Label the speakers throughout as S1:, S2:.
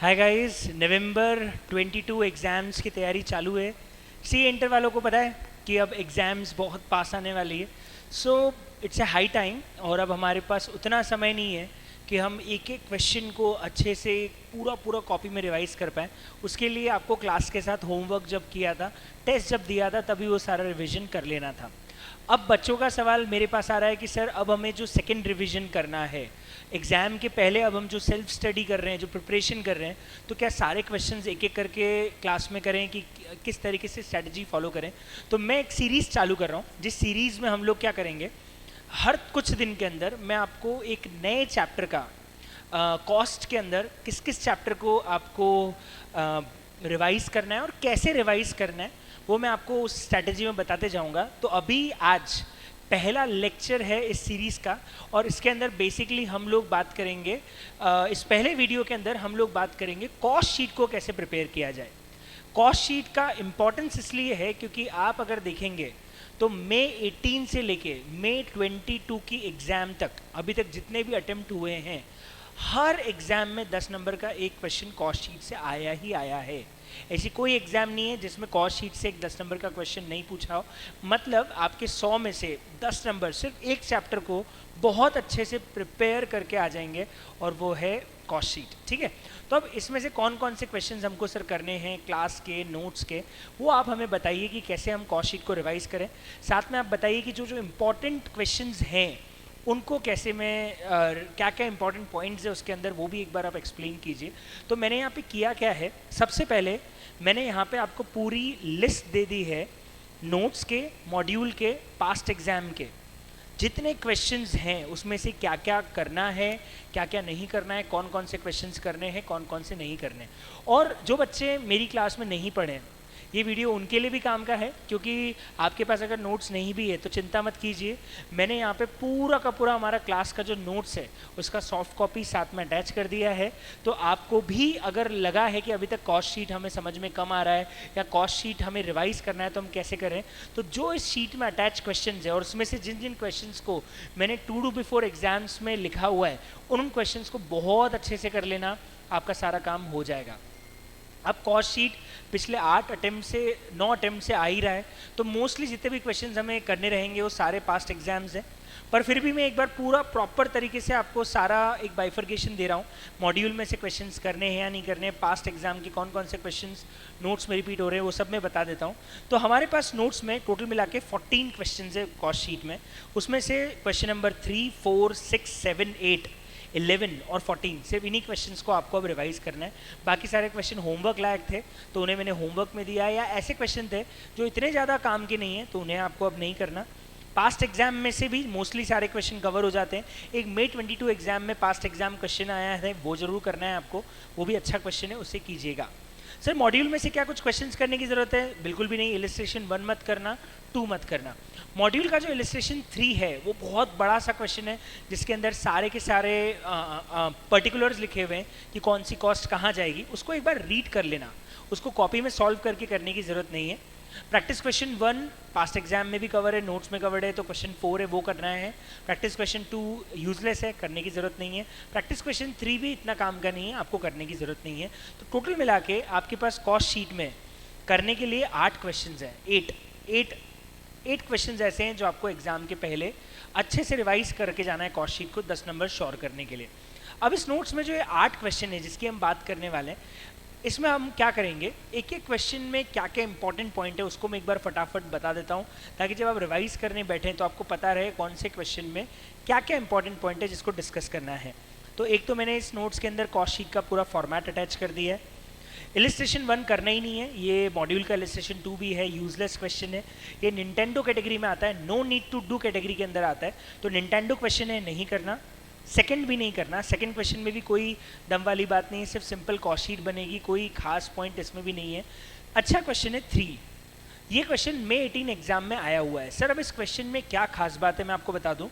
S1: Hi guys, नवंबर 22 exams की तैयारी चालू है। सी इंटर वालों को पता है कि अब एग्ज़ाम्स बहुत पास आने वाली है। So it's a high time और अब हमारे पास उतना समय नहीं है कि हम एक एक क्वेश्चन को अच्छे से पूरा पूरा कॉपी में रिवाइज़ कर पाएँ। उसके लिए आपको क्लास के साथ होमवर्क जब किया था, टेस्ट जब दिया था, तभी वो सारा रिविज़न कर लेना था। अब बच्चों का सवाल मेरे पास आ रहा है कि सर अब हमें जो सेकेंड रिवीजन करना है एग्ज़ाम के पहले, अब हम जो सेल्फ स्टडी कर रहे हैं, जो प्रिपरेशन कर रहे हैं, तो क्या सारे क्वेश्चंस एक एक करके क्लास में करें कि किस तरीके से स्ट्रेटजी फॉलो करें। तो मैं एक सीरीज़ चालू कर रहा हूँ जिस सीरीज़ में हम लोग क्या करेंगे, हर कुछ दिन के अंदर मैं आपको एक नए चैप्टर का कॉस्ट के अंदर किस किस चैप्टर को आपको रिवाइज़ करना है और कैसे रिवाइज़ करना है वो मैं आपको उस स्ट्रैटेजी में बताते जाऊंगा। तो अभी आज पहला लेक्चर है इस सीरीज़ का और इसके अंदर बेसिकली हम लोग बात करेंगे, इस पहले वीडियो के अंदर हम लोग बात करेंगे कॉस्ट शीट को कैसे प्रिपेयर किया जाए। कॉस्ट शीट का इम्पोर्टेंस इसलिए है क्योंकि आप अगर देखेंगे तो मई 18 से लेके मई 22 की एग्ज़ाम तक अभी तक जितने भी अटेम्प्ट हुए हैं, हर एग्ज़ाम में 10 नंबर का एक क्वेश्चन कॉस्ट शीट से आया ही आया है। ऐसी कोई एग्ज़ाम नहीं है जिसमें कॉस्ट शीट से एक 10 नंबर का क्वेश्चन नहीं पूछा हो। मतलब आपके 100 में से 10 नंबर सिर्फ एक चैप्टर को बहुत अच्छे से प्रिपेयर करके आ जाएंगे और वो है कॉस्ट शीट। ठीक है, तो अब इसमें से कौन कौन से क्वेश्चंस हमको सर करने हैं क्लास के नोट्स के, वो आप हमें बताइए कि कैसे हम कॉस्ट शीट को रिवाइज़ करें। साथ में आप बताइए कि जो जो इम्पोर्टेंट क्वेश्चंस हैं उनको कैसे मैं क्या क्या इंपॉर्टेंट पॉइंट्स है उसके अंदर वो भी एक बार आप एक्सप्लेन कीजिए। तो मैंने यहाँ पे किया क्या है, सबसे पहले मैंने यहाँ पे आपको पूरी लिस्ट दे दी है नोट्स के, मॉड्यूल के, पास्ट एग्ज़ाम के जितने क्वेश्चंस हैं उसमें से क्या क्या करना है, क्या क्या नहीं करना है, कौन कौन से क्वेश्चंस करने हैं, कौन कौन से नहीं करने। और जो बच्चे मेरी क्लास में नहीं पढ़े, ये वीडियो उनके लिए भी काम का है क्योंकि आपके पास अगर नोट्स नहीं भी है तो चिंता मत कीजिए, मैंने यहाँ पे पूरा का पूरा हमारा क्लास का जो नोट्स है उसका सॉफ्ट कॉपी साथ में अटैच कर दिया है। तो आपको भी अगर लगा है कि अभी तक कॉस्ट शीट हमें समझ में कम आ रहा है या कॉस्ट शीट हमें रिवाइज करना है तो हम कैसे करें, तो जो इस शीट में अटैच क्वेश्चन है और उसमें से जिन जिन क्वेश्चन को मैंने 2 to बिफोर एग्जाम्स में लिखा हुआ है उन क्वेश्चन को बहुत अच्छे से कर लेना, आपका सारा काम हो जाएगा। अब कॉस्ट शीट पिछले 8 अटेम्प्ट से 9 अटेम्प्ट से आ ही रहा है, तो मोस्टली जितने भी क्वेश्चंस हमें करने रहेंगे वो सारे पास्ट एग्जाम्स हैं। पर फिर भी मैं एक बार पूरा प्रॉपर तरीके से आपको सारा एक बाइफर्केशन दे रहा हूँ, मॉड्यूल में से क्वेश्चंस करने हैं या नहीं करने, पास्ट एग्जाम के कौन कौन से क्वेश्चंस नोट्स में रिपीट हो रहे हैं वो सब मैं बता देता हूँ। तो हमारे पास नोट्स में टोटल मिला के 14 क्वेश्चन है कॉस्ट शीट में, उसमें से क्वेश्चन नंबर 3, 4, 6, 7, 8, 11 और 14 सिर्फ इन्हीं क्वेश्चंस को आपको अब रिवाइज करना है। बाकी सारे क्वेश्चन होमवर्क लायक थे तो उन्हें मैंने होमवर्क में दिया, या ऐसे क्वेश्चन थे जो इतने ज़्यादा काम के नहीं हैं तो उन्हें आपको अब नहीं करना। पास्ट एग्जाम में से भी मोस्टली सारे क्वेश्चन कवर हो जाते हैं। एक मई 22 एग्जाम में पास्ट एग्जाम क्वेश्चन आया है वो जरूर करना है आपको, वो भी अच्छा क्वेश्चन है, उससे कीजिएगा। सर मॉड्यूल में से क्या कुछ क्वेश्चंस करने की ज़रूरत है? बिल्कुल भी नहीं। इलिस्ट्रेशन 1 मत करना, 2 मत करना। मॉड्यूल का जो इलिस्ट्रेशन 3 है वो बहुत बड़ा सा क्वेश्चन है जिसके अंदर सारे के सारे पर्टिकुलर्स लिखे हुए हैं कि कौन सी कॉस्ट कहाँ जाएगी, उसको एक बार रीड कर लेना, उसको कॉपी में सॉल्व करके करने की ज़रूरत नहीं है। प्रैक्टिस क्वेश्चन 1 पास्ट एग्जाम में भी कवर है, नोट्स में कवर है, तो क्वेश्चन 4 है वो करना है। प्रैक्टिस क्वेश्चन 2 यूजलेस है, करने की ज़रूरत नहीं है। प्रैक्टिस क्वेश्चन 3 भी इतना काम का नहीं है, आपको करने की ज़रूरत नहीं है। तो टोटल मिला के आपके पास कॉस्ट शीट में करने के लिए 8 क्वेश्चन हैं। 8 क्वेश्चन ऐसे हैं जो आपको एग्जाम के पहले अच्छे से रिवाइज करके जाना है कॉस्ट शीट को 10 नंबर श्योर करने के लिए। अब इस नोट्स में जो ये 8 क्वेश्चन है जिसकी हम बात करने वाले हैं, इसमें हम क्या करेंगे, एक एक क्वेश्चन में क्या क्या इंपॉर्टेंट पॉइंट है उसको मैं एक बार फटाफट बता देता हूँ ताकि जब आप रिवाइज करने बैठें तो आपको पता रहे कौन से क्वेश्चन में क्या क्या इंपॉर्टेंट पॉइंट है जिसको डिस्कस करना है। तो एक तो मैंने इस नोट्स के अंदर कॉस्ट शीट का पूरा फॉर्मेट अटैच कर दिया है। इलिस्ट्रेशन 1 करना ही नहीं है, ये मॉड्यूल का इलिस्ट्रेशन 2 भी है, यूजलेस क्वेश्चन है, ये निंटेंडो कैटेगरी में आता है, no need to do category के अंदर आता है, तो निंटेंडो क्वेश्चन है, नहीं करना। सेकंड भी नहीं करना, सेकंड क्वेश्चन में भी कोई दम वाली बात नहीं है, सिर्फ सिंपल कॉस्ट शीट बनेगी, कोई खास पॉइंट इसमें भी नहीं है। अच्छा क्वेश्चन है 3, ये क्वेश्चन मई 18 एग्जाम में आया हुआ है। सर अब इस क्वेश्चन में क्या खास बात है मैं आपको बता दूं।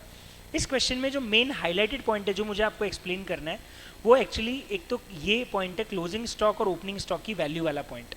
S1: इस क्वेश्चन में जो मेन हाईलाइटेड पॉइंट है जो मुझे आपको एक्सप्लेन करना है वो एक्चुअली एक तो ये पॉइंट है क्लोजिंग स्टॉक और ओपनिंग स्टॉक की वैल्यू वाला पॉइंट।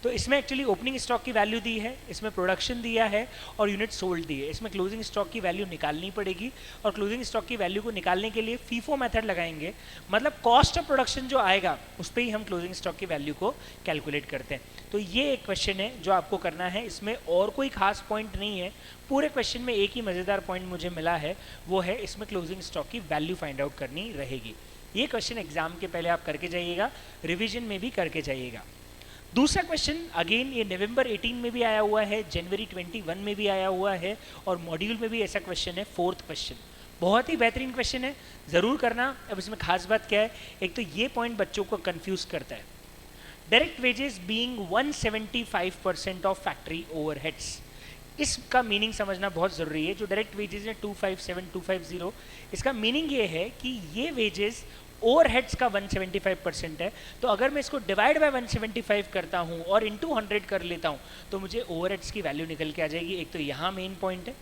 S1: तो इसमें एक्चुअली ओपनिंग स्टॉक की वैल्यू दी है, इसमें प्रोडक्शन दिया है और यूनिट सोल्ड दी है। इसमें क्लोजिंग स्टॉक की वैल्यू निकालनी पड़ेगी और क्लोजिंग स्टॉक की वैल्यू को निकालने के लिए फीफो मेथड लगाएंगे, मतलब कॉस्ट ऑफ प्रोडक्शन जो आएगा उस पर ही हम क्लोजिंग स्टॉक की वैल्यू को कैलकुलेट करते हैं। तो ये एक क्वेश्चन है जो आपको करना है, इसमें और कोई खास पॉइंट नहीं है। पूरे क्वेश्चन में एक ही मज़ेदार पॉइंट मुझे मिला है, वो है इसमें क्लोजिंग स्टॉक की वैल्यू फाइंड आउट करनी रहेगी। ये क्वेश्चन एग्जाम के पहले आप करके जाइएगा, रिवीजन में भी करके जाइएगा। दूसरा क्वेश्चन अगेन ये नवंबर 18 में भी आया हुआ है, जनवरी 21 में भी आया हुआ है और मॉड्यूल में भी ऐसा क्वेश्चन है। फोर्थ क्वेश्चन बहुत ही बेहतरीन क्वेश्चन है, ज़रूर करना। अब इसमें खास बात क्या है, एक तो ये पॉइंट बच्चों को कंफ्यूज करता है, direct wages being 175% of factory overheads. इसका मीनिंग समझना बहुत ज़रूरी है। जो डायरेक्ट वेजेस है 257 250, इसका मीनिंग ये है कि ये वेजेस ओवरहेड्स का 175% है। तो अगर मैं इसको डिवाइड बाय 175 करता हूँ और इनटू 100 कर लेता हूँ तो मुझे ओवरहेड्स की वैल्यू निकल के आ जाएगी। एक तो यहाँ मेन पॉइंट है।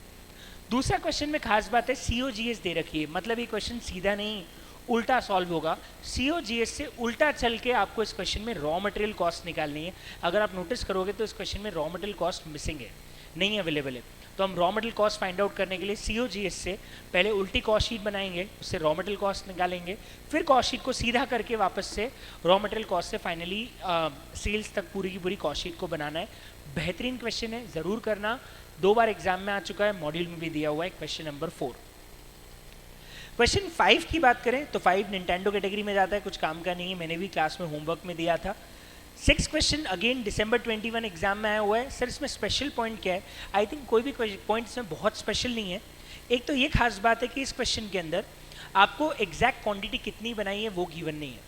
S1: दूसरा क्वेश्चन में खास बात है, COGS दे रखी है, मतलब ये क्वेश्चन सीधा नहीं उल्टा सॉल्व होगा। COGS से उल्टा चल के आपको इस क्वेश्चन में रॉ मटेरियल कॉस्ट निकालनी है। अगर आप नोटिस करोगे तो इस क्वेश्चन में रॉ मटेरियल कॉस्ट मिसिंग है, नहीं अवेलेबल है। तो हम raw material cost find out करने के लिए COGS से पहले उल्टी कॉस्ट शीट बनाएंगे, उससे रॉ मटेरियल कॉस्ट निकालेंगे, फिर कॉस्ट शीट को सीधा करके वापस से रॉ मटेरियल कॉस्ट से फाइनली सेल्स तक पूरी की पूरी कॉस्ट शीट को बनाना है। बेहतरीन क्वेश्चन है, ज़रूर करना। 2 बार एग्जाम में आ चुका है, मॉड्यूल में भी दिया हुआ है। Question number 4। क्वेश्चन 5 की बात करें तो 5 निंटेंडो कैटेगरी में जाता है, कुछ काम का नहीं है, मैंने भी क्लास में होमवर्क में दिया था। 6 क्वेश्चन अगेन दिसंबर 21 एग्जाम में आया हुआ है। सर इसमें स्पेशल पॉइंट क्या है? आई थिंक कोई भी पॉइंट इसमें बहुत स्पेशल नहीं है। एक तो ये खास बात है कि इस क्वेश्चन के अंदर आपको एग्जैक्ट क्वांटिटी कितनी बनाई है वो गिवन नहीं है,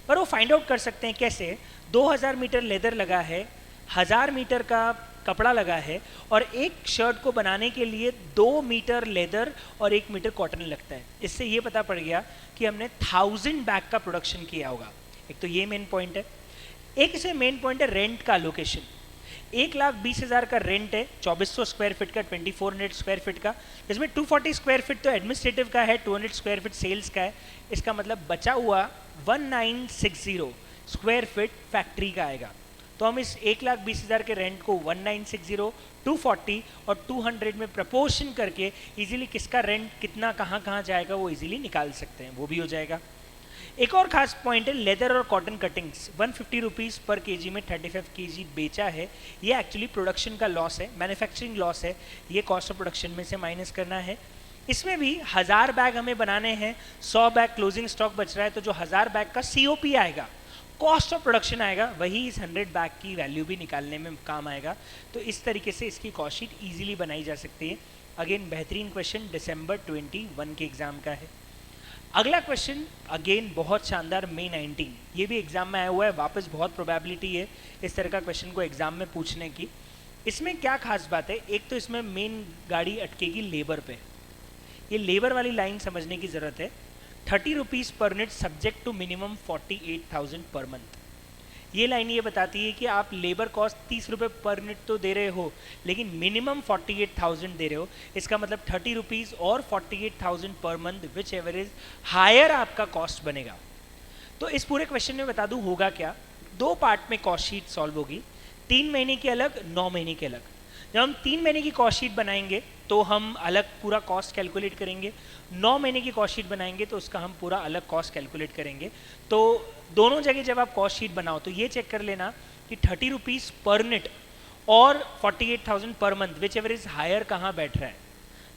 S1: पर वो फाइंड आउट कर सकते हैं कैसे। 2000 मीटर लेदर लगा है, 1000 मीटर का कपड़ा लगा है और एक शर्ट को बनाने के लिए 2 मीटर लेदर और 1 मीटर कॉटन लगता है। इससे ये पता पड़ गया कि हमने 1000 बैग का प्रोडक्शन किया होगा। एक तो ये मेन पॉइंट है। एक इसमें मेन पॉइंट है रेंट का लोकेशन। 1,20,000 का रेंट है, 2400 स्क्वायर फीट का, 2400 स्क्वायर फीट का, जिसमें 240 स्क्वायर फीट तो एडमिनिस्ट्रेटिव का है, 200 स्क्वायर फीट सेल्स का है। इसका मतलब बचा हुआ 1960 स्क्वायर फीट फैक्ट्री का आएगा। तो हम इस 1,20,000 के रेंट को 1960, 240 और 200 में प्रपोर्शन करके इजीली किसका रेंट कितना कहाँ कहाँ जाएगा वो इजीली निकाल सकते हैं, वो भी हो जाएगा। एक और खास पॉइंट है, लेदर और कॉटन कटिंग्स 150 रुपीज़ पर केजी में 35 केजी बेचा है। ये एक्चुअली प्रोडक्शन का लॉस है, मैन्युफैक्चरिंग लॉस है, ये कॉस्ट ऑफ प्रोडक्शन में से माइनस करना है। इसमें भी 1000 बैग हमें बनाने हैं, 100 बैग क्लोजिंग स्टॉक बच रहा है, तो जो 1000 बैग का COP आएगा, कॉस्ट ऑफ प्रोडक्शन आएगा, वही इस 100 बैग की वैल्यू भी निकालने में काम आएगा। तो इस तरीके से इसकी कॉस्ट शीट ईजिली बनाई जा सकती है। अगेन बेहतरीन क्वेश्चन दिसंबर 21 के एग्जाम का है। अगला क्वेश्चन अगेन बहुत शानदार, May 19, ये भी एग्जाम में आया हुआ है। वापस बहुत प्रोबेबिलिटी है इस तरह का क्वेश्चन को एग्जाम में पूछने की। इसमें क्या खास बात है, एक तो इसमें मेन गाड़ी अटकेगी लेबर पे। ये लेबर वाली लाइन समझने की ज़रूरत है। 30 rupees per unit subject to minimum 48,000 per month. ये लाइन ये बताती है कि आप लेबर कॉस्ट 30 रुपये पर यूनिट तो दे रहे हो, लेकिन मिनिमम 48,000 दे रहे हो। इसका मतलब 30 रुपीज़ और 48,000 per month, whichever is higher आपका कॉस्ट बनेगा। तो इस पूरे क्वेश्चन में बता दूं होगा क्या। 2 पार्ट में कॉस्ट शीट सॉल्व होगी, 3 महीने की अलग, 9 महीने की अलग। जब हम 3 महीने की कॉस्ट शीट बनाएंगे तो हम अलग पूरा कॉस्ट कैलकुलेट करेंगे, 9 महीने की कॉस्ट शीट बनाएंगे तो उसका हम पूरा अलग कॉस्ट कैलकुलेट करेंगे। तो दोनों जगह जब आप कॉस्ट शीट बनाओ तो ये चेक कर लेना कि 30 रुपीज़ पर यूनिट और 48,000 per month, whichever is higher कहाँ बैठ रहा है।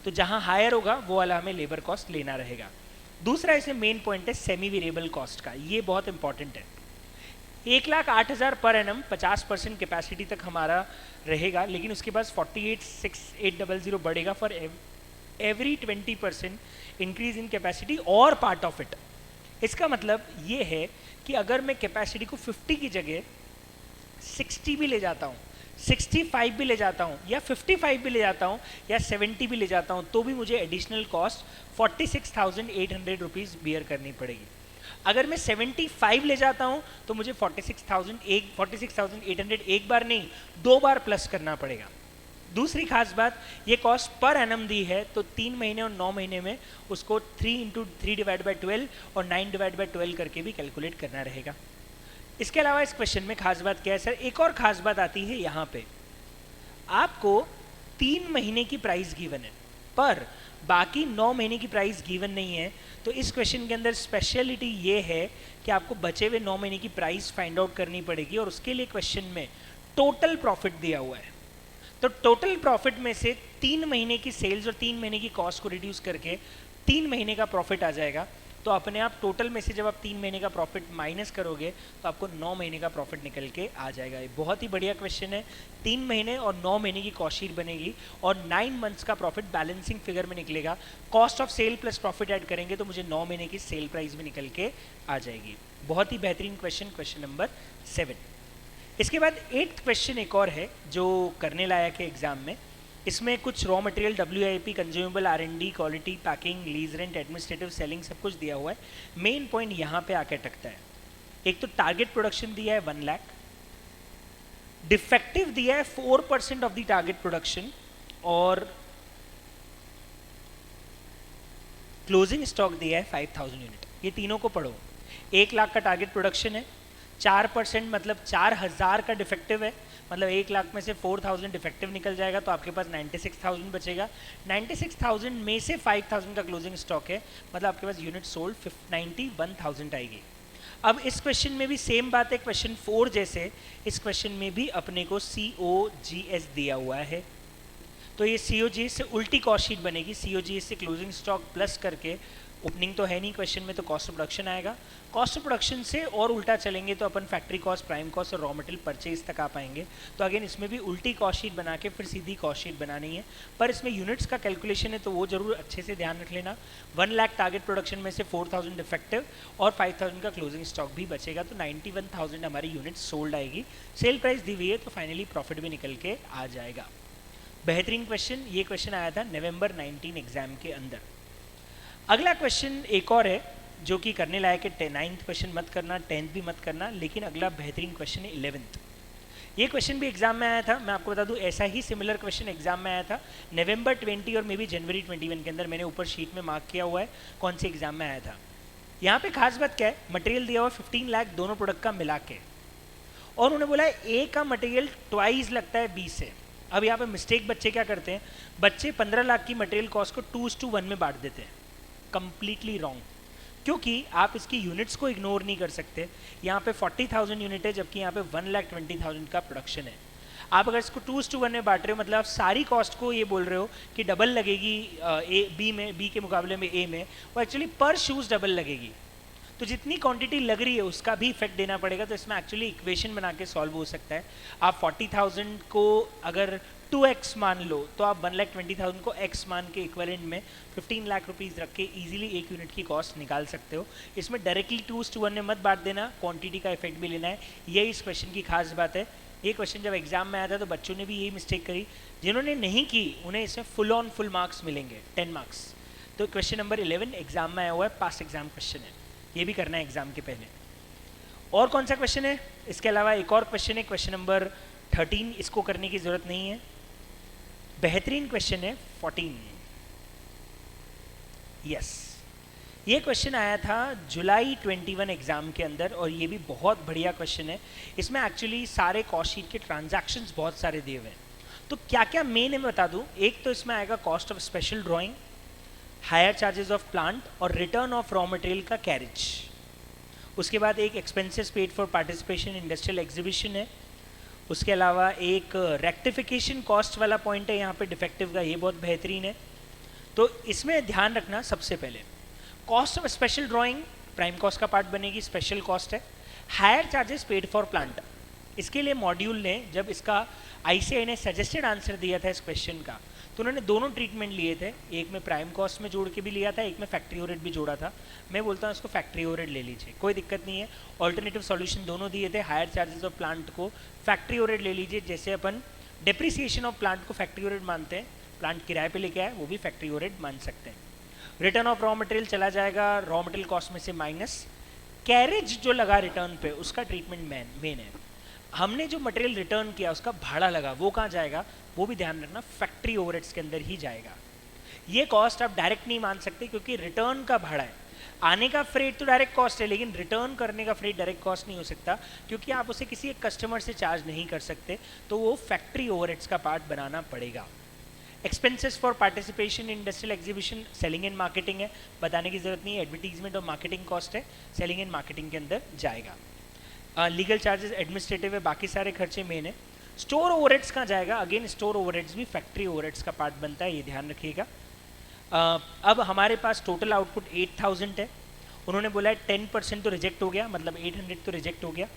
S1: तो जहाँ हायर होगा वो वाला हमें लेबर कॉस्ट लेना रहेगा। दूसरा इसमें मेन पॉइंट है सेमी वेरिएबल कॉस्ट का, ये बहुत इंपॉर्टेंट है। 1,08,000 पर एनम 50% कैपेसिटी तक हमारा रहेगा, लेकिन उसके बाद 48,6,800 बढ़ेगा for every 20% increase in capacity और पार्ट ऑफ इट। इसका मतलब ये है कि अगर मैं कैपेसिटी को 50 की जगह 60 भी ले जाता हूँ, 65 भी ले जाता हूँ, या 55 भी ले जाता हूँ, या 70 भी ले जाता हूँ, तो भी मुझे एडिशनल कॉस्ट 46,800 रुपीज़ बियर करनी पड़ेगी। अगर मैं 75 ले जाता हूँ तो मुझे 46,800 एक बार नहीं 2 बार प्लस करना पड़ेगा। दूसरी खास बात, ये कॉस्ट पर एनम दी है, तो 3 महीने और 9 महीने में उसको 3 × 3 / 12 और 9 / 12 करके भी कैलकुलेट करना रहेगा। इसके अलावा इस क्वेश्चन में खास बात क्या है सर, एक और खास बात आती है यहाँ पे, आपको 3 महीने की प्राइस गिवन है पर बाकी 9 महीने की प्राइस गिवन नहीं है। तो इस क्वेश्चन के अंदर स्पेशलिटी ये है कि आपको बचे हुए 9 महीने की प्राइस फाइंड आउट करनी पड़ेगी और उसके लिए क्वेश्चन में टोटल प्रॉफिट दिया हुआ है। तो टोटल प्रॉफिट में से 3 महीने की सेल्स और 3 महीने की कॉस्ट को रिड्यूस करके 3 महीने का प्रॉफिट आ जाएगा। तो अपने आप टोटल में से जब आप 3 महीने का प्रॉफिट माइनस करोगे तो आपको 9 महीने का प्रॉफिट निकल के आ जाएगा। ये बहुत ही बढ़िया क्वेश्चन है। 3 महीने और 9 महीने की कॉस्ट शीट बनेगी और 9 मंथ्स का प्रॉफिट बैलेंसिंग फिगर में निकलेगा। Cost of sale plus profit add करेंगे तो मुझे 9 महीने की सेल प्राइस भी निकल के आ जाएगी। बहुत ही बेहतरीन क्वेश्चन, क्वेश्चन नंबर 7। इसके बाद 8th क्वेश्चन एक और है जो करने लायक है एग्जाम में। इसमें कुछ raw material, WIP, consumable, R&D, quality, packing, lease rent, administrative, selling सब कुछ दिया हुआ है। मेन पॉइंट यहाँ पे आके अटकता है। एक तो टारगेट प्रोडक्शन दिया है 1 लाख, डिफेक्टिव दिया है 4% ऑफ द टारगेट प्रोडक्शन और क्लोजिंग स्टॉक दिया है 5000 यूनिट। ये तीनों को पढ़ो। 1 लाख का टारगेट प्रोडक्शन है, 4% मतलब 4000 का डिफेक्टिव है, मतलब 1 लाख में से 4000 डिफेक्टिव निकल जाएगा तो आपके पास 96,000 बचेगा। 96,000 में से 5000 का क्लोजिंग स्टॉक है, मतलब आपके पास यूनिट सोल्ड 91,000 आएगी। अब इस क्वेश्चन में भी सेम बात है क्वेश्चन 4 जैसे। इस क्वेश्चन में भी अपने को COGS दिया हुआ है। तो ये COGS से उल्टी कॉस्ट शीट बनेगी। COGS से क्लोजिंग स्टॉक प्लस करके, ओपनिंग तो है नहीं क्वेश्चन में, तो कॉस्ट ऑफ प्रोडक्शन आएगा। कॉस्ट ऑफ प्रोडक्शन से और उल्टा चलेंगे तो अपन फैक्ट्री कॉस्ट, प्राइम कॉस्ट और रॉ मटेरियल परचेज तक आ पाएंगे। तो अगेन इसमें भी उल्टी कॉस्ट शीट बना के फिर सीधी कॉस्ट शीट बनानी है। पर इसमें यूनिट्स का कैलकुलेशन है तो वो जरूर अच्छे से ध्यान रख लेना। 1 लाख टारगेट प्रोडक्शन में से 4000 डिफेक्टिव और 5000 का क्लोजिंग स्टॉक भी बचेगा तो 91,000 हमारी यूनिट सोल्ड आएगी। सेल प्राइस दी हुई है तो फाइनली प्रॉफिट भी निकल के आ जाएगा। बेहतरीन क्वेश्चन। ये क्वेश्चन आया था नवंबर 19 एग्जाम के अंदर। अगला क्वेश्चन एक और है जो कि करने लायक है। 9th क्वेश्चन मत करना, 10th भी मत करना, लेकिन अगला बेहतरीन क्वेश्चन है 11th। ये क्वेश्चन भी एग्जाम में आया था। मैं आपको बता दूं ऐसा ही सिमिलर क्वेश्चन एग्जाम में आया था नवंबर 20 और मे बी जनवरी 21 के अंदर। मैंने ऊपर शीट में मार्क किया हुआ है कौन से एग्जाम में आया था। यहाँ पे खास बात क्या है, मटेरियल दिया हुआ 15 लाख दोनों प्रोडक्ट का मिला के, और उन्होंने बोला है ए का मटेरियल ट्वाइस लगता है बी से। अब यहाँ पे मिस्टेक बच्चे क्या करते हैं, बच्चे 15 लाख की मटेरियल कॉस्ट को 2:1 में बांट देते हैं। कंप्लीटली रॉन्ग, क्योंकि आप इसकी यूनिट्स को इग्नोर नहीं कर सकते। यहाँ पे 40,000 यूनिट है जबकि यहाँ पे 1,20,000 का प्रोडक्शन है। आप अगर इसको 2:1 में बांट रहे हो मतलब आप सारी कॉस्ट को ये बोल रहे हो कि डबल लगेगी बी के मुकाबले में ए में, वो एक्चुअली पर शूज डबल लगेगी। तो जितनी क्वांटिटी लग रही है उसका भी इफेक्ट देना पड़ेगा। तो इसमें एक्चुअली इक्वेशन बना के सॉल्व हो सकता है। आप 40,000 को अगर 2x मान लो तो आप 1,20,000 को x मान के इक्विवेलेंट में 15 लाख रुपीस रख के इजीली एक यूनिट की कॉस्ट निकाल सकते हो। इसमें डायरेक्टली 2:1 में मत बांट देना, क्वांटिटी का इफेक्ट भी लेना है। यही इस क्वेश्चन की खास बात है। ये क्वेश्चन जब एग्जाम में आया था तो बच्चों ने भी यही मिस्टेक करी। जिन्होंने नहीं की उन्हें इसमें फुल ऑन फुल मार्क्स मिलेंगे, 10 मार्क्स। तो क्वेश्चन नंबर 11 एग्जाम में आया हुआ है, पास्ट एग्जाम क्वेश्चन है, ये भी करना है एग्जाम के पहले। और कौन सा क्वेश्चन है इसके अलावा, एक और क्वेश्चन है क्वेश्चन नंबर 13। इसको करने की जरूरत नहीं है। बेहतरीन क्वेश्चन है 14। यस, ये क्वेश्चन आया था जुलाई 21 एग्जाम के अंदर और ये भी बहुत बढ़िया क्वेश्चन है। इसमें एक्चुअली सारे कॉस्ट शीट के ट्रांजैक्शंस बहुत सारे दिए हुए हैं। तो क्या क्या मेन है मैं बता दूं। एक तो इसमें आएगा cost of special drawing, higher charges of plant और रिटर्न ऑफ रॉ मटेरियल का कैरेज। उसके बाद एक expenses paid for participation industrial exhibition है। उसके अलावा एक रेक्टिफिकेशन कॉस्ट वाला पॉइंट है यहाँ पे डिफेक्टिव का, ये बहुत बेहतरीन है। तो इसमें ध्यान रखना सबसे पहले cost of special drawing prime cost का पार्ट बनेगी, स्पेशल कॉस्ट है। Higher charges paid for plant, इसके लिए मॉड्यूल ने जब इसका ICAI ने सजेस्टेड आंसर दिया था इस क्वेश्चन का तो उन्होंने दोनों ट्रीटमेंट लिए थे। एक में प्राइम कॉस्ट में जोड़ के भी लिया था, एक में फैक्ट्री ओवरहेड भी जोड़ा था। मैं बोलता हूँ इसको फैक्ट्री ओवरहेड ले लीजिए, कोई दिक्कत नहीं है। ऑल्टरनेटिव सॉल्यूशन दोनों दिए थे। हायर चार्जेस ऑफ प्लांट को फैक्ट्री ओवरहेड ले लीजिए, जैसे अपन डेप्रिसिएशन ऑफ प्लांट को फैक्ट्री ओवरहेड मानते हैं, प्लांट किराए पे लेके आए वो भी फैक्ट्री ओवरहेड मान सकते हैं। रिटर्न ऑफ रॉ मटेरियल चला जाएगा रॉ मटेरियल कॉस्ट में से माइनस। कैरेज जो लगा रिटर्न पे उसका ट्रीटमेंट मेन है। हमने जो मटेरियल रिटर्न किया उसका भाड़ा लगा वो कहाँ जाएगा, वो भी ध्यान रखना फैक्ट्री ओवरहेड्स के अंदर ही जाएगा। ये कॉस्ट आप डायरेक्ट नहीं मान सकते क्योंकि रिटर्न का भाड़ा है। आने का फ्रेट तो डायरेक्ट कॉस्ट है, लेकिन रिटर्न करने का फ्रेट डायरेक्ट कॉस्ट नहीं हो सकता, क्योंकि आप उसे किसी एक कस्टमर से चार्ज नहीं कर सकते, तो वो फैक्ट्री ओवरहेड्स का पार्ट बनाना पड़ेगा। Expenses for participation in industrial exhibition selling and marketing है, बताने की जरूरत नहीं है, एडवर्टीजमेंट और मार्केटिंग कॉस्ट है, सेलिंग एंड मार्केटिंग के अंदर जाएगा। लीगल चार्जेस एडमिनिस्ट्रेटिव है, बाकी सारे खर्चे मेन है। स्टोर ओवरहेड्स कहाँ जाएगा, अगेन स्टोर ओवरहेड्स भी फैक्ट्री ओवरहेड्स का पार्ट बनता है, ये ध्यान रखिएगा। अब हमारे पास टोटल आउटपुट 8000 है, उन्होंने बोला है 10% तो रिजेक्ट हो गया, मतलब 800 तो रिजेक्ट हो गया,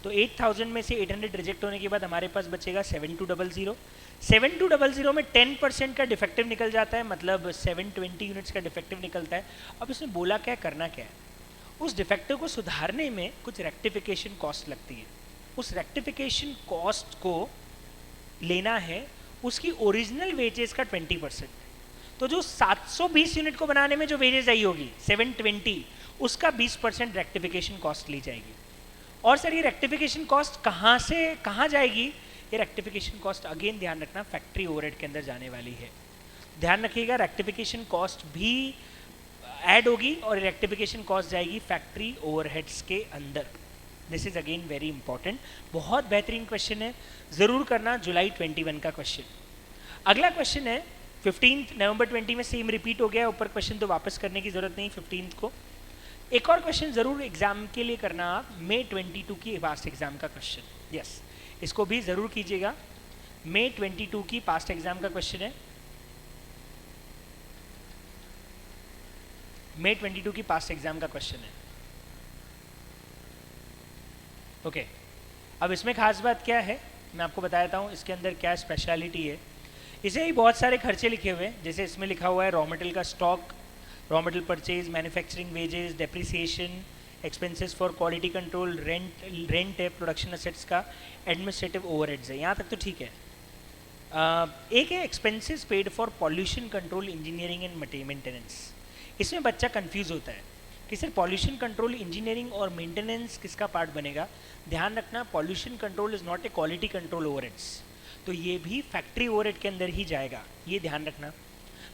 S1: तो 8000 में से 800 रिजेक्ट होने के बाद हमारे पास बचेगा 7200। 7200 में 10% का डिफेक्टिव निकल जाता है, मतलब 720 यूनिट्स का डिफेक्टिव निकलता है। अब इसने बोला क्या करना क्या है, उस डिफेक्टिव को सुधारने में कुछ रेक्टिफिकेशन कॉस्ट लगती है, उस रेक्टिफिकेशन कॉस्ट को लेना है उसकी ओरिजिनल वेजेस का 20%। तो जो 720 यूनिट को बनाने में जो वेजेस आई होगी 720, उसका 20% रेक्टिफिकेशन कॉस्ट ली जाएगी। और सर ये रेक्टिफिकेशन कॉस्ट कहाँ से कहाँ जाएगी, ये रेक्टिफिकेशन कॉस्ट अगेन ध्यान रखना फैक्ट्री ओवरहेड के अंदर जाने वाली है, ध्यान रखिएगा। रेक्टिफिकेशन कॉस्ट भी ऐड होगी और रेक्टिफिकेशन कॉस्ट जाएगी फैक्ट्री ओवरहेड्स के अंदर। This is again very important, बहुत बेहतरीन क्वेश्चन है, ज़रूर करना, जुलाई 21 का क्वेश्चन। अगला क्वेश्चन है 15 नवंबर 20 में सेम रिपीट हो गया, ऊपर क्वेश्चन तो वापस करने की ज़रूरत नहीं 15 को। एक और क्वेश्चन ज़रूर एग्जाम के लिए करना आप, मई 22 की पास्ट एग्जाम का क्वेश्चन, यस इसको भी ज़रूर कीजिएगा। मई 22 की पास्ट एग्जाम का क्वेश्चन है, मई 22 की पास्ट एग्जाम का क्वेश्चन है। ओके, अब इसमें खास बात क्या है मैं आपको बताता हूँ, इसके अंदर क्या स्पेशलिटी है। इसे ही बहुत सारे खर्चे लिखे हुए हैं, जैसे इसमें लिखा हुआ है रॉ मटेरियल का stock, raw material purchase, manufacturing wages, depreciation, expenses for quality control, rent है, प्रोडक्शन असेट्स का, एडमिनिस्ट्रेटिव ओवरहेड्स है, यहाँ तक तो ठीक है। एक है expenses paid for pollution control engineering and maintenance. इसमें बच्चा कंफ्यूज होता है कि सर पॉल्यूशन कंट्रोल इंजीनियरिंग और मेंटेनेंस किसका पार्ट बनेगा। ध्यान रखना, pollution control is not a quality control overheads, तो ये भी फैक्ट्री ओवरहेड के अंदर ही जाएगा, ये ध्यान रखना।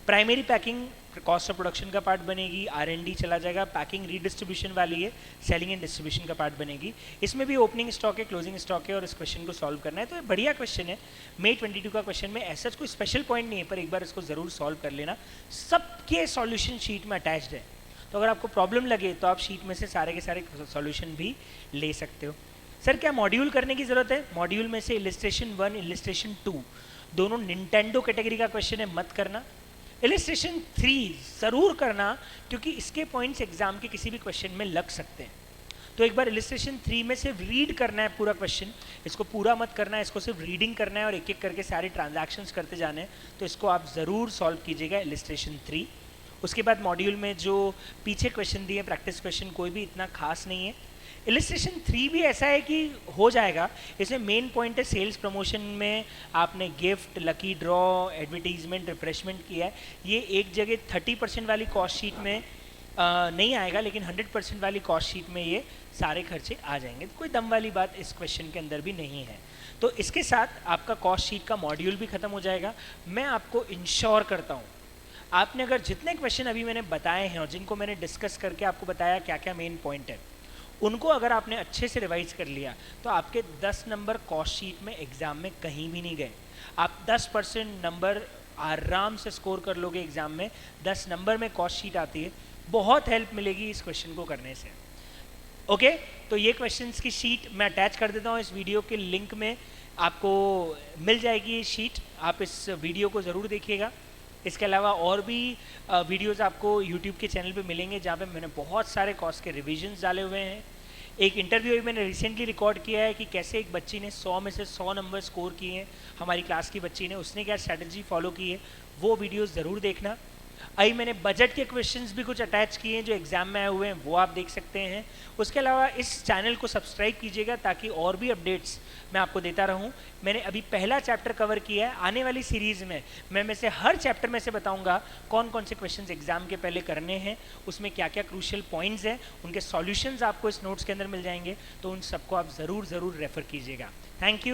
S1: Primary packing cost of production का पार्ट बनेगी, R&D चला जाएगा, पैकिंग रीडिस्ट्रीब्यूशन वाली है, सेलिंग एंड डिस्ट्रीब्यूशन का पार्ट बनेगी। इसमें भी ओपनिंग स्टॉक है, क्लोजिंग स्टॉक है, और इस क्वेश्चन को सॉल्व करना है। तो ये बढ़िया क्वेश्चन है, मई 22 का क्वेश्चन में ऐसा कोई स्पेशल पॉइंट नहीं है, पर एक बार इसको ज़रूर सॉल्व कर लेना, सबके सॉल्यूशन शीट में अटैच्ड है, तो अगर आपको प्रॉब्लम लगे तो आप शीट में से सारे के सारे सॉल्यूशन भी ले सकते हो। सर क्या मॉड्यूल करने की ज़रूरत है, मॉड्यूल में से इलिस्ट्रेशन 1 इलिस्ट्रेशन 2 दोनों निंटेंडो कैटेगरी का क्वेश्चन है, मत करना। इलिस्ट्रेशन 3 ज़रूर करना, क्योंकि इसके पॉइंट्स एग्जाम के किसी भी क्वेश्चन में लग सकते हैं। तो एक बार इलिस्ट्रेशन 3 में सिर्फ रीड करना है पूरा क्वेश्चन, इसको पूरा मत करना है, इसको सिर्फ रीडिंग करना है और एक एक करके सारे ट्रांजैक्शंस करते जाने हैं, तो इसको आप ज़रूर सॉल्व कीजिएगा इलिस्ट्रेशन 3। उसके बाद मॉड्यूल में जो पीछे क्वेश्चन दिए प्रैक्टिस क्वेश्चन कोई भी इतना खास नहीं है। इलिस्ट्रेशन 3 भी ऐसा है कि हो जाएगा, इसमें मेन पॉइंट है सेल्स प्रमोशन में आपने gift, lucky draw, advertisement, refreshment किया है, ये एक जगह 30% वाली कॉस्ट शीट में नहीं आएगा, लेकिन 100% वाली कॉस्ट शीट में ये सारे खर्चे आ जाएंगे। तो कोई दम वाली बात इस क्वेश्चन के अंदर भी नहीं है। तो इसके साथ आपका कॉस्ट शीट का मॉड्यूल भी खत्म हो जाएगा। मैं आपको इंश्योर करता हूँ आपने अगर जितने क्वेश्चन अभी मैंने बताए हैं और जिनको मैंने डिस्कस करके आपको बताया क्या क्या मेन पॉइंट है, उनको अगर आपने अच्छे से रिवाइज कर लिया तो आपके 10 नंबर कॉस्ट शीट में एग्ज़ाम में कहीं भी नहीं गए। आप 10% नंबर आराम से स्कोर कर लोगे एग्ज़ाम में। 10 नंबर में कॉस्ट शीट आती है, बहुत हेल्प मिलेगी इस क्वेश्चन को करने से। ओके, तो ये क्वेश्चंस की शीट मैं अटैच कर देता हूँ इस वीडियो के लिंक में, आपको मिल जाएगी ये शीट, आप इस वीडियो को ज़रूर देखिएगा। इसके अलावा और भी वीडियोस आपको YouTube के चैनल पे मिलेंगे, जहाँ पे मैंने बहुत सारे कॉस्ट के रिविजन्स डाले हुए हैं। एक इंटरव्यू मैंने रिसेंटली रिकॉर्ड किया है कि कैसे एक बच्ची ने 100 में से 100 नंबर स्कोर किए हैं, हमारी क्लास की बच्ची ने, उसने क्या स्ट्रैटेजी फॉलो की है, वो वीडियोस ज़रूर देखना। अभी मैंने बजट के क्वेश्चंस भी कुछ अटैच किए हैं जो एग्जाम में आए हुए हैं, वो आप देख सकते हैं। उसके अलावा इस चैनल को सब्सक्राइब कीजिएगा ताकि और भी अपडेट्स मैं आपको देता रहूं। मैंने अभी पहला चैप्टर कवर किया है, आने वाली सीरीज़ में मैं से हर चैप्टर में से बताऊंगा कौन कौन से क्वेश्चंस एग्जाम के पहले करने हैं, उसमें क्या क्या क्रूशियल पॉइंट्स हैं, उनके सॉल्यूशंस आपको इस नोट्स के अंदर मिल जाएंगे, तो उन सबको आप ज़रूर रेफर कीजिएगा। Thank you.